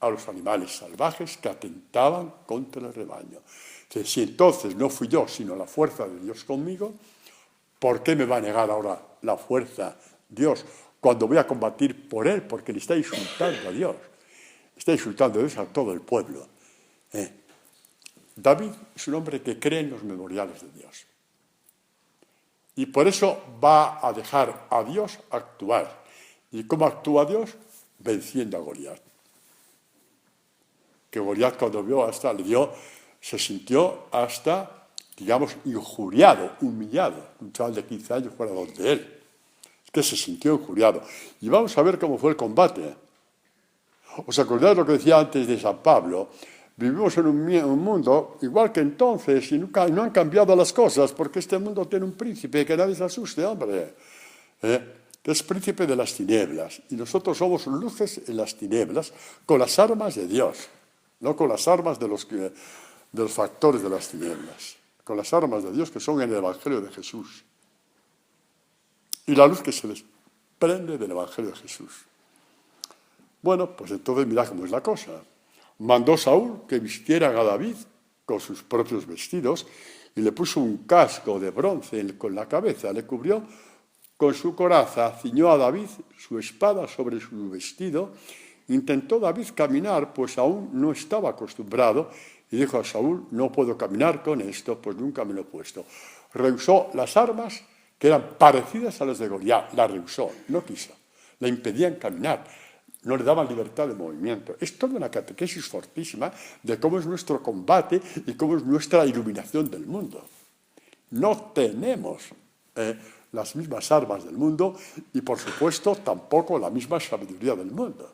a los animales salvajes que atentaban contra el rebaño. Entonces, si entonces no fui yo, sino la fuerza de Dios conmigo, ¿por qué me va a negar ahora la fuerza Dios cuando voy a combatir por él? Porque le está insultando a Dios. Está insultando a Dios a todo el pueblo. David es un hombre que cree en los memoriales de Dios. Y por eso va a dejar a Dios actuar. ¿Y cómo actúa Dios? Venciendo a Goliat. Que Goliat cuando vio se sintió hasta, digamos, injuriado, humillado. Un chaval de 15 años fuera donde él. Es que se sintió injuriado. Y vamos a ver cómo fue el combate. ¿Os acordáis lo que decía antes de San Pablo? Vivimos en un mundo igual que entonces y no han cambiado las cosas porque este mundo tiene un príncipe que nadie se asuste, hombre. Es príncipe de las tinieblas y nosotros somos luces en las tinieblas con las armas de Dios, no con las armas de los factores de las tinieblas, con las armas de Dios que son en el Evangelio de Jesús y la luz que se desprende del Evangelio de Jesús. Bueno, pues entonces mirad cómo es la cosa. Mandó Saúl que vistieran a David con sus propios vestidos y le puso un casco de bronce con la cabeza, le cubrió con su coraza, ciñó a David su espada sobre su vestido. Intentó David caminar, pues aún no estaba acostumbrado, y dijo a Saúl, no puedo caminar con esto, pues nunca me lo he puesto. Rehusó las armas que eran parecidas a las de Goliat, las rehusó, no quiso, le impedían caminar. No le daban libertad de movimiento. Es toda una catequesis fortísima de cómo es nuestro combate y cómo es nuestra iluminación del mundo. No tenemos las mismas armas del mundo y, por supuesto, tampoco la misma sabiduría del mundo.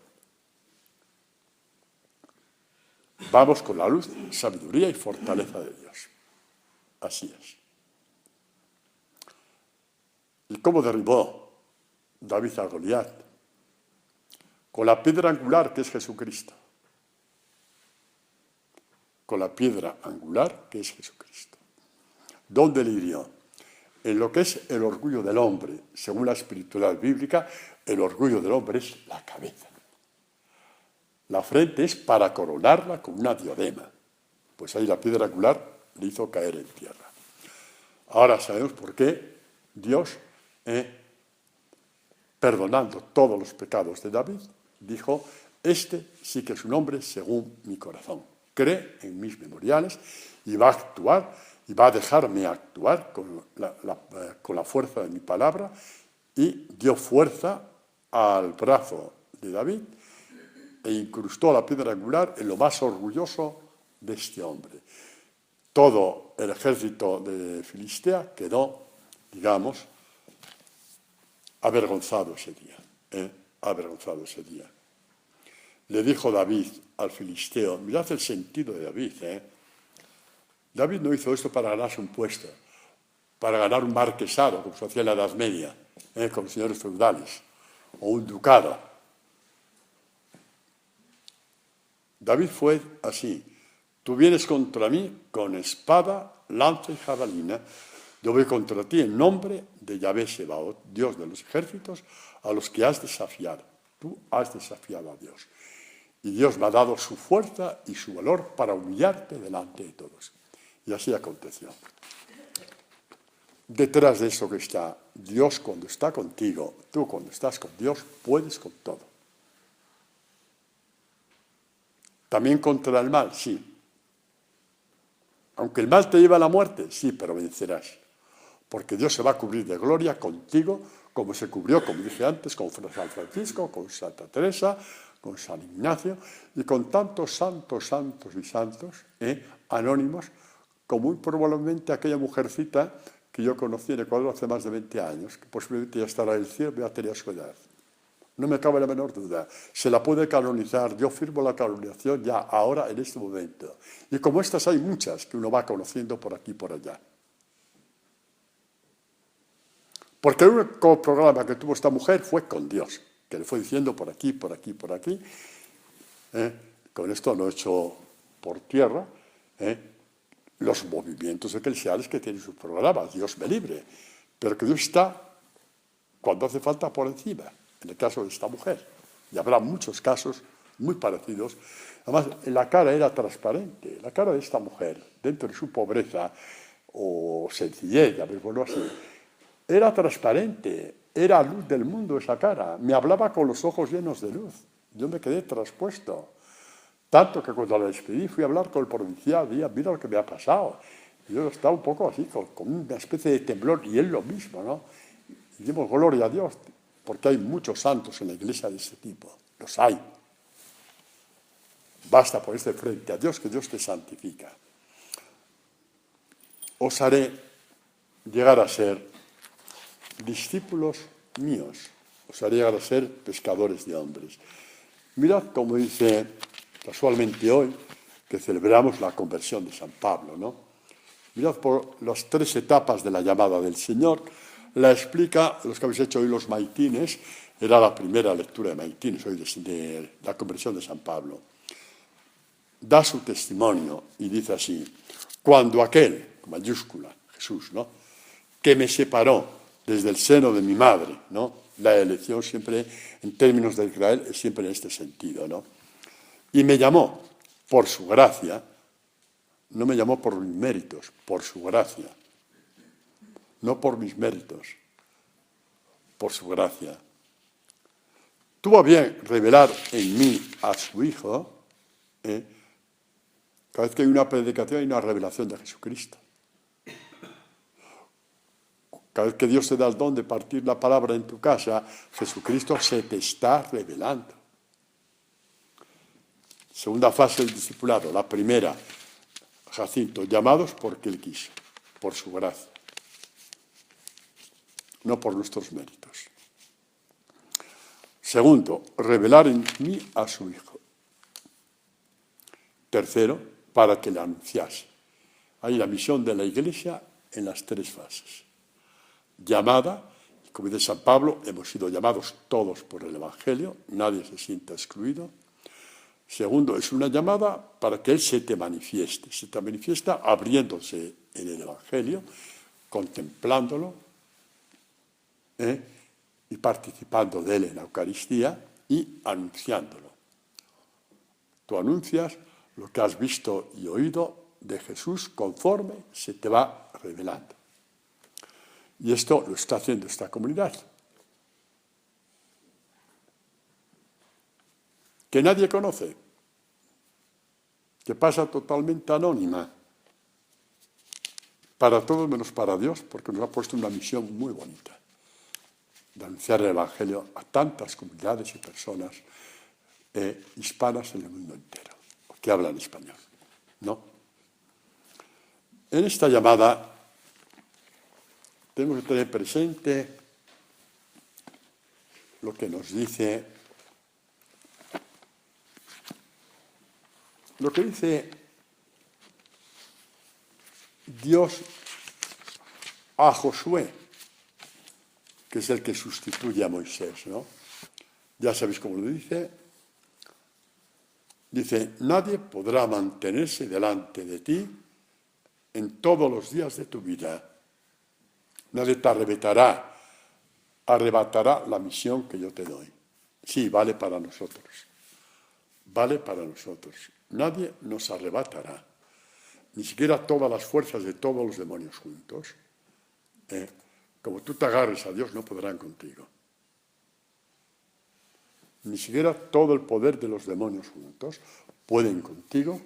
Vamos con la luz, sabiduría y fortaleza de Dios. Así es. ¿Y cómo derribó David a Goliat? Con la piedra angular que es Jesucristo. Con la piedra angular que es Jesucristo. ¿Dónde le hirió? En lo que es el orgullo del hombre. Según la espiritualidad bíblica, el orgullo del hombre es la cabeza. La frente es para coronarla con una diadema. Pues ahí la piedra angular le hizo caer en tierra. Ahora sabemos por qué Dios, perdonando todos los pecados de David, dijo, este sí que es un hombre según mi corazón. Cree en mis memoriales y va a actuar y va a dejarme actuar con la fuerza de mi palabra, y dio fuerza al brazo de David e incrustó la piedra angular en lo más orgulloso de este hombre. Todo el ejército de Filistea quedó, digamos, avergonzado ese día. Avergonzado ese día. Le dijo David al filisteo, mirad el sentido de David. David no hizo esto para ganarse un puesto, para ganar un marquesado, como se hacía en la Edad Media, con los señores feudales, o un ducado. David fue así, Tú vienes contra mí con espada, lanza y jabalina. Yo voy contra ti en nombre de Yahvé Sebaot, Dios de los ejércitos, a los que has desafiado. Tú has desafiado a Dios. Y Dios me ha dado su fuerza y su valor para humillarte delante de todos. Y así aconteció. Detrás de eso que está Dios cuando está contigo, tú cuando estás con Dios, puedes con todo. También contra el mal, sí. Aunque el mal te lleve a la muerte, sí, pero vencerás. Porque Dios se va a cubrir de gloria contigo, como se cubrió, como dije antes, con San Francisco, con Santa Teresa, con San Ignacio, y con tantos santos y santos, anónimos, como muy probablemente aquella mujercita que yo conocí en Ecuador hace más de 20 años, que posiblemente ya estará en el cielo, ya tenía su edad. No me cabe la menor duda. Se la puede canonizar, yo firmo la canonización ya, ahora, en este momento. Y como estas hay muchas que uno va conociendo por aquí y por allá. Porque el único programa que tuvo esta mujer fue con Dios, que le fue diciendo por aquí, por aquí, por aquí. Con esto no he hecho por tierra los movimientos eclesiales que tienen sus programas, Dios me libre. Pero que Dios está, cuando hace falta, por encima, en el caso de esta mujer. Y habrá muchos casos muy parecidos. Además, la cara era transparente. La cara de esta mujer, dentro de su pobreza o sencillez, llamémoslo así, era transparente, era luz del mundo esa cara. Me hablaba con los ojos llenos de luz. Yo me quedé traspuesto. Tanto que cuando la despedí fui a hablar con el provincial, mira lo que me ha pasado. Y yo estaba un poco así, con una especie de temblor, y él lo mismo, ¿no? Y dimos gloria a Dios, porque hay muchos santos en la iglesia de ese tipo. Los hay. Basta ponerse frente a Dios, que Dios te santifica. Os haré llegar a ser discípulos míos. Os haré llegar a ser pescadores de hombres. Mirad cómo dice casualmente hoy, que celebramos la conversión de San Pablo, ¿no? Mirad por las 3 etapas de la llamada del Señor. La explica, los que habéis hecho hoy los maitines, era la primera lectura de maitines hoy de la conversión de San Pablo. Da su testimonio y dice así: cuando aquel, mayúscula, Jesús, ¿no?, que me separó desde el seno de mi madre, ¿no? La elección siempre, en términos de Israel, es siempre en este sentido, ¿no? Y me llamó por su gracia, no me llamó por mis méritos, por su gracia, no por mis méritos, por su gracia. Tuvo a bien revelar en mí a su Hijo. Cada vez que hay una predicación hay una revelación de Jesucristo. Cada vez que Dios te da el don de partir la palabra en tu casa, Jesucristo se te está revelando. Segunda fase del discipulado. La primera, Jacinto, llamados porque Él quiso, por su gracia, no por nuestros méritos. Segundo, revelar en mí a su Hijo. Tercero, para que le anunciase. Hay la misión de la Iglesia en las 3 fases. Llamada, como dice San Pablo, hemos sido llamados todos por el Evangelio, nadie se sienta excluido. Segundo, es una llamada para que Él se te manifieste. Se te manifiesta abriéndose en el Evangelio, contemplándolo y participando de Él en la Eucaristía y anunciándolo. Tú anuncias lo que has visto y oído de Jesús conforme se te va revelando. Y esto lo está haciendo esta comunidad, que nadie conoce, que pasa totalmente anónima, para todos menos para Dios, porque nos ha puesto una misión muy bonita, de anunciar el Evangelio a tantas comunidades y personas hispanas en el mundo entero, que hablan español, ¿no? En esta llamada tenemos que tener presente lo que nos dice, Dios a Josué, que es el que sustituye a Moisés, ¿no? Ya sabéis cómo lo dice: Dice, nadie podrá mantenerse delante de ti en todos los días de tu vida. Nadie te arrebatará la misión que yo te doy. Sí, vale para nosotros. Vale para nosotros. Nadie nos arrebatará. Ni siquiera todas las fuerzas de todos los demonios juntos. Como tú te agarres a Dios, no podrán contigo. Ni siquiera todo el poder de los demonios juntos pueden contigo,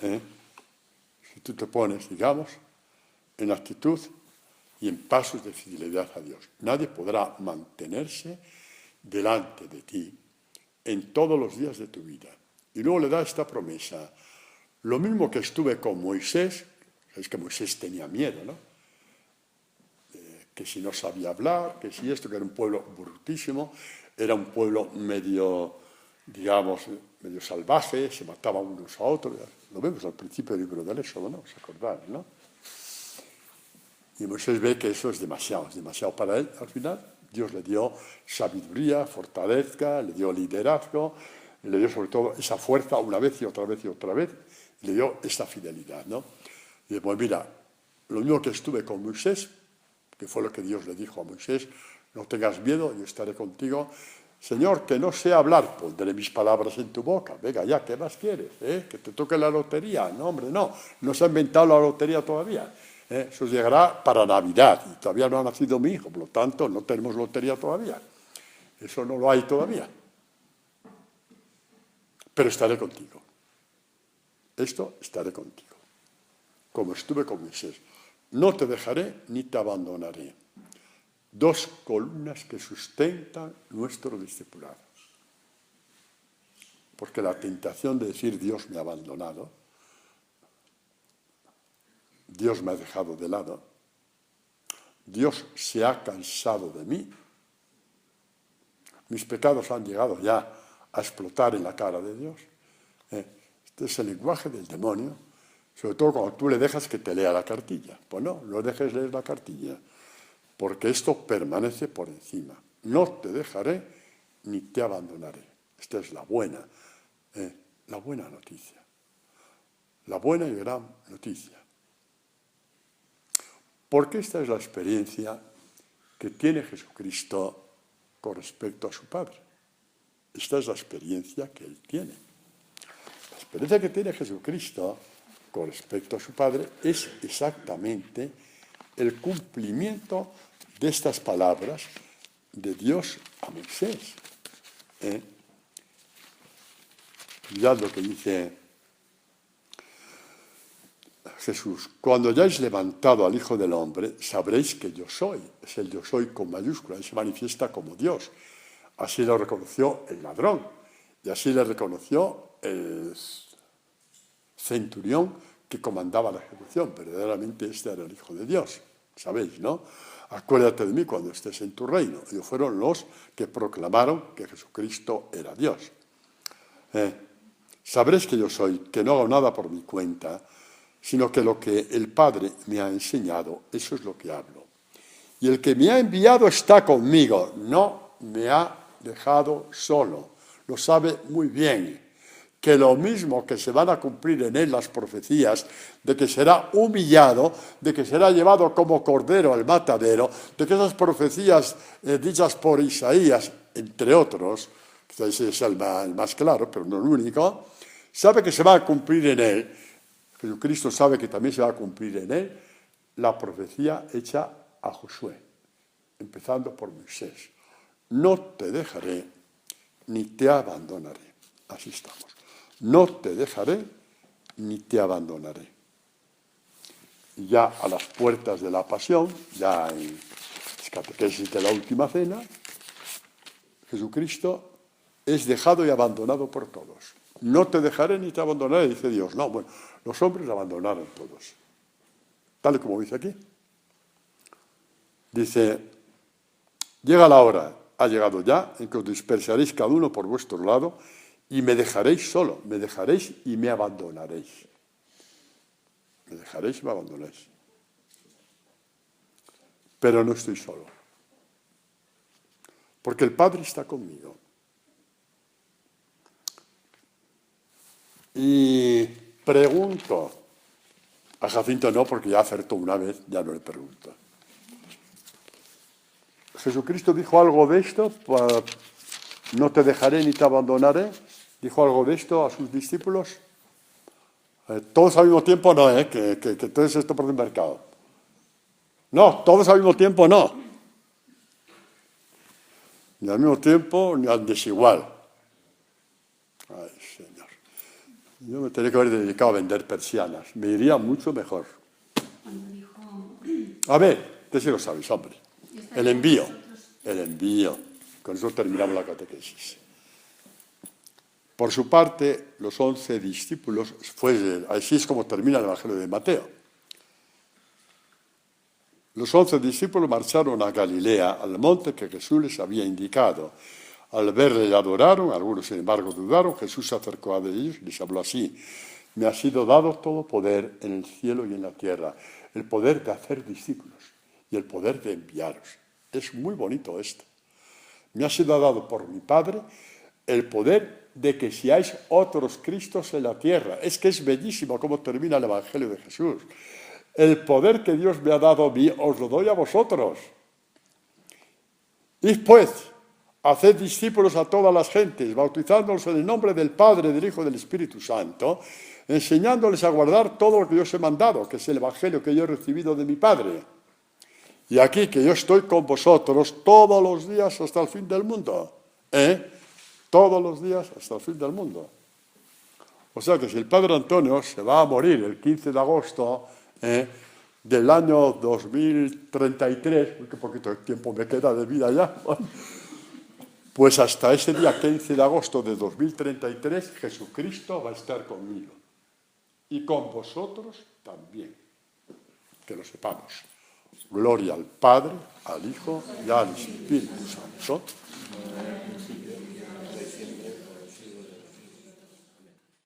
si tú te pones, digamos, en actitud y en pasos de fidelidad a Dios. Nadie podrá mantenerse delante de ti en todos los días de tu vida. Y luego le da esta promesa. Lo mismo que estuve con Moisés, es que Moisés tenía miedo, ¿no? Que si no sabía hablar, que si esto, que era un pueblo brutísimo, era un pueblo medio, digamos, medio salvaje, se mataban unos a otros. Lo vemos al principio del libro del Éxodo, ¿no? ¿Os acordáis, no? Y Moisés ve que eso es demasiado para él. Al final, Dios le dio sabiduría, fortaleza, le dio liderazgo, le dio sobre todo esa fuerza una vez y otra vez y otra vez, y le dio esta fidelidad, ¿no? Y dice, pues mira, lo mismo que estuve con Moisés, que fue lo que Dios le dijo a Moisés, no tengas miedo, yo estaré contigo. Señor, que no sé hablar, pondré mis palabras en tu boca. Venga ya, ¿qué más quieres? Que te toque la lotería. No, hombre, no se ha inventado la lotería todavía. Eso llegará para Navidad, y todavía no ha nacido mi hijo, por lo tanto, no tenemos lotería todavía. Eso no lo hay todavía. Pero estaré contigo. Esto estaré contigo. Como estuve con Moisés. No te dejaré ni te abandonaré. Dos columnas que sustentan nuestro discipulado. Porque la tentación de decir Dios me ha abandonado, Dios me ha dejado de lado, Dios se ha cansado de mí, mis pecados han llegado ya a explotar en la cara de Dios. Este es el lenguaje del demonio, sobre todo cuando tú le dejas que te lea la cartilla. Pues no dejes leer la cartilla, porque esto permanece por encima. No te dejaré ni te abandonaré. Esta es la buena noticia. La buena y gran noticia. Porque esta es la experiencia que tiene Jesucristo con respecto a su Padre. Esta es la experiencia que Él tiene. La experiencia que tiene Jesucristo con respecto a su Padre es exactamente el cumplimiento de estas palabras de Dios a Moisés. Mirad lo que dice Jesús. Cuando hayáis levantado al Hijo del Hombre, sabréis que yo soy. Es el yo soy con mayúscula, y se manifiesta como Dios. Así lo reconoció el ladrón, y así le reconoció el centurión que comandaba la ejecución. Verdaderamente este era el Hijo de Dios. Sabéis, ¿no? Acuérdate de mí cuando estés en tu reino. Ellos fueron los que proclamaron que Jesucristo era Dios. Sabréis que yo soy, que no hago nada por mi cuenta, sino que lo que el Padre me ha enseñado, eso es lo que hablo. Y el que me ha enviado está conmigo, no me ha dejado solo. Lo sabe muy bien, que lo mismo que se van a cumplir en él las profecías de que será humillado, de que será llevado como cordero al matadero, de que esas profecías dichas por Isaías, entre otros, quizás ese es el más claro, pero no el único, sabe que se va a cumplir en él. Jesucristo sabe que también se va a cumplir en él la profecía hecha a Josué, empezando por Moisés. No te dejaré ni te abandonaré. Así estamos. No te dejaré ni te abandonaré. Y ya a las puertas de la pasión, ya en las catequesis de la última cena, Jesucristo es dejado y abandonado por todos. No te dejaré ni te abandonaré, dice Dios. No, bueno, los hombres lo abandonaron todos. Tal y como dice aquí. Dice, llega la hora, ha llegado ya, en que os dispersaréis cada uno por vuestro lado y me dejaréis solo, me dejaréis y me abandonaréis. Me dejaréis y me abandonaréis. Pero no estoy solo. Porque el Padre está conmigo. Y pregunto, a Jacinto no, porque ya acertó una vez, ya no le pregunto. ¿Jesucristo dijo algo de esto? No te dejaré ni te abandonaré. ¿Dijo algo de esto a sus discípulos? Todos al mismo tiempo no, que todo esto por el mercado. No, todos al mismo tiempo no. Ni al mismo tiempo ni al desigual. Ay, Señor. Yo me tendría que haber dedicado a vender persianas. Me iría mucho mejor. A ver, usted sí lo sabéis, hombre. El envío. El envío. Con eso terminamos la catequesis. Por su parte, los 11 discípulos, así es como termina el Evangelio de Mateo. Los 11 discípulos marcharon a Galilea, al monte que Jesús les había indicado. Al verle le adoraron, algunos sin embargo dudaron. Jesús se acercó a ellos y les habló así: me ha sido dado todo poder en el cielo y en la tierra, el poder de hacer discípulos y el poder de enviaros. Es muy bonito esto. Me ha sido dado por mi Padre el poder de que seáis otros Cristos en la tierra. Es que es bellísimo cómo termina el Evangelio de Jesús. El poder que Dios me ha dado a mí, os lo doy a vosotros. Y pues, haced discípulos a todas las gentes, bautizándolos en el nombre del Padre, del Hijo y del Espíritu Santo, enseñándoles a guardar todo lo que yo os he mandado, que es el Evangelio que yo he recibido de mi Padre. Y aquí que yo estoy con vosotros todos los días hasta el fin del mundo. Todos los días hasta el fin del mundo. O sea que si el Padre Antonio se va a morir el 15 de agosto del año 2033, qué poquito tiempo me queda de vida ya, pues hasta ese día 15 de agosto de 2033 Jesucristo va a estar conmigo. Y con vosotros también. Que lo sepamos. Gloria al Padre, al Hijo y al Espíritu Santo.